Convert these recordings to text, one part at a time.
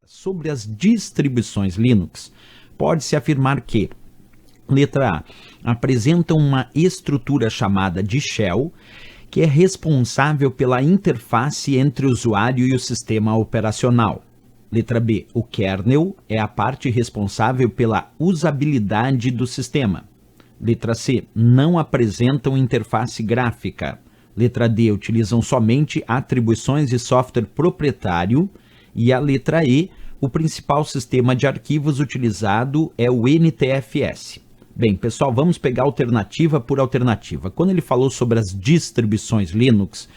Sobre as distribuições Linux, pode-se afirmar que, letra A, apresentam uma estrutura chamada de shell, que é responsável pela interface entre o usuário e o sistema operacional. Letra B, o kernel é a parte responsável pela usabilidade do sistema. Letra C, não apresentam interface gráfica. Letra D, utilizam somente atribuições de software proprietário. E a letra E, o principal sistema de arquivos utilizado é o NTFS. Bem, pessoal, vamos pegar alternativa por alternativa. Quando ele falou sobre as distribuições Linux,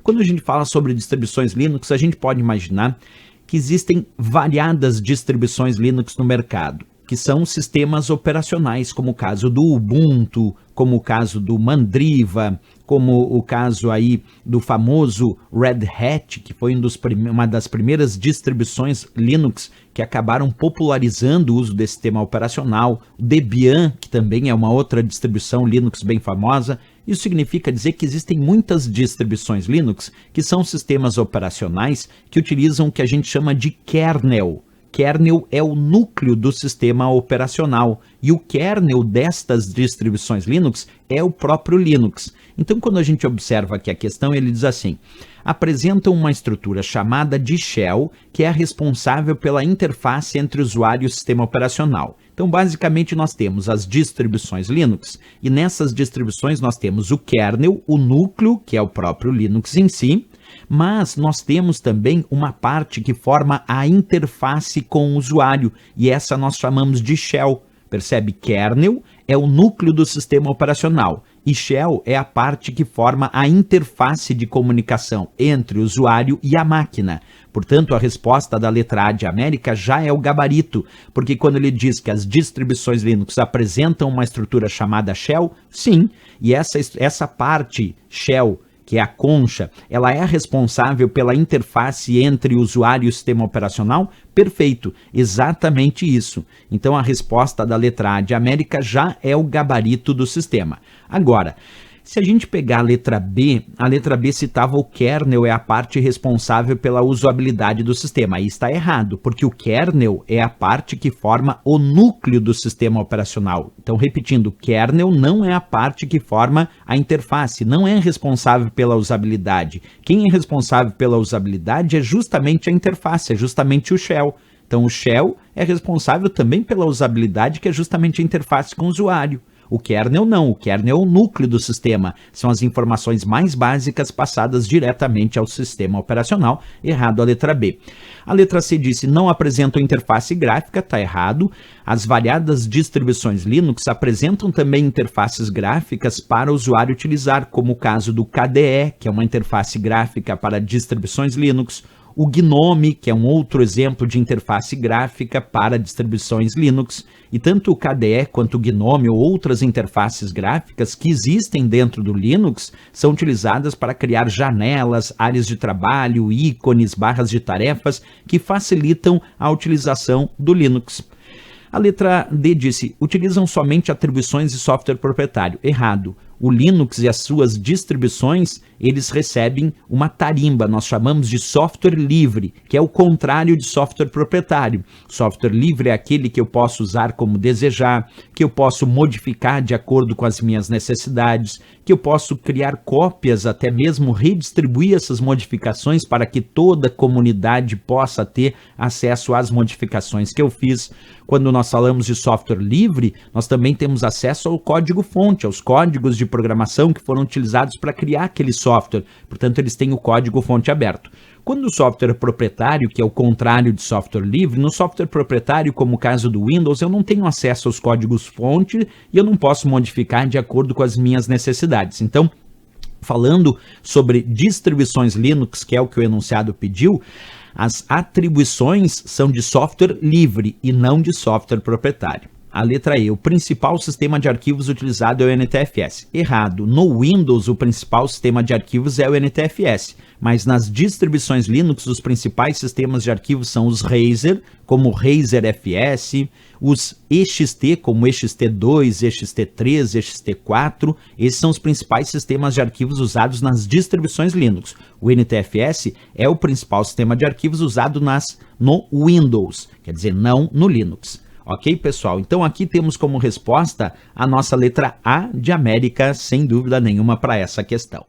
quando a gente fala sobre distribuições Linux, a gente pode imaginar que existem variadas distribuições Linux no mercado, que são sistemas operacionais, como o caso do Ubuntu, como o caso do Mandriva, como o caso aí do famoso Red Hat, que foi uma das primeiras distribuições Linux que acabaram popularizando o uso desse sistema operacional, o Debian, que também é uma outra distribuição Linux bem famosa. Isso significa dizer que existem muitas distribuições Linux que são sistemas operacionais que utilizam o que a gente chama de kernel. Kernel é o núcleo do sistema operacional e o kernel destas distribuições Linux é o próprio Linux. Então, quando a gente observa aqui a questão, ele diz assim: apresentam uma estrutura chamada de shell, que é a responsável pela interface entre o usuário e o sistema operacional. Então, basicamente, nós temos as distribuições Linux e nessas distribuições nós temos o kernel, o núcleo, que é o próprio Linux em si, mas nós temos também uma parte que forma a interface com o usuário, e essa nós chamamos de shell. Percebe? Kernel é o núcleo do sistema operacional e shell é a parte que forma a interface de comunicação entre o usuário e a máquina. Portanto, a resposta da letra A de América já é o gabarito, porque quando ele diz que as distribuições Linux apresentam uma estrutura chamada shell, sim, e essa parte shell, que é a concha, ela é a responsável pela interface entre o usuário e o sistema operacional? Perfeito, exatamente isso. Então a resposta da letra A de América já é o gabarito do sistema. Agora, se a gente pegar a letra B citava o kernel é a parte responsável pela usabilidade do sistema. Aí está errado, porque o kernel é a parte que forma o núcleo do sistema operacional. Então, repetindo, o kernel não é a parte que forma a interface, não é responsável pela usabilidade. Quem é responsável pela usabilidade é justamente a interface, é justamente o shell. Então, o shell é responsável também pela usabilidade, que é justamente a interface com o usuário. O kernel não, o kernel é o núcleo do sistema, são as informações mais básicas passadas diretamente ao sistema operacional. Errado a letra B. A letra C disse não apresentam interface gráfica, está errado. As variadas distribuições Linux apresentam também interfaces gráficas para o usuário utilizar, como o caso do KDE, que é uma interface gráfica para distribuições Linux, o GNOME, que é um outro exemplo de interface gráfica para distribuições Linux, e tanto o KDE quanto o GNOME ou outras interfaces gráficas que existem dentro do Linux são utilizadas para criar janelas, áreas de trabalho, ícones, barras de tarefas que facilitam a utilização do Linux. A letra D disse, utilizam somente atribuições de software proprietário. Errado. O Linux e as suas distribuições, eles recebem uma tarimba, nós chamamos de software livre, que é o contrário de software proprietário. Software livre é aquele que eu posso usar como desejar, que eu posso modificar de acordo com as minhas necessidades, que eu posso criar cópias, até mesmo redistribuir essas modificações para que toda a comunidade possa ter acesso às modificações que eu fiz. Quando nós falamos de software livre, nós também temos acesso ao código-fonte, aos códigos de programação que foram utilizados para criar aquele software. Portanto, eles têm o código-fonte aberto. Quando o software é proprietário, que é o contrário de software livre, no software proprietário, como o caso do Windows, eu não tenho acesso aos códigos-fonte e eu não posso modificar de acordo com as minhas necessidades. Então, falando sobre distribuições Linux, que é o que o enunciado pediu, as atribuições são de software livre e não de software proprietário. A letra E, o principal sistema de arquivos utilizado é o NTFS. Errado. No Windows, o principal sistema de arquivos é o NTFS, mas nas distribuições Linux, os principais sistemas de arquivos são os Razer, como o Razer FS, os EXT, como EXT2, EXT3, EXT4, esses são os principais sistemas de arquivos usados nas distribuições Linux. O NTFS é o principal sistema de arquivos usado no Windows, quer dizer, não no Linux. Ok, pessoal? Então aqui temos como resposta a nossa letra A de América, sem dúvida nenhuma, para essa questão.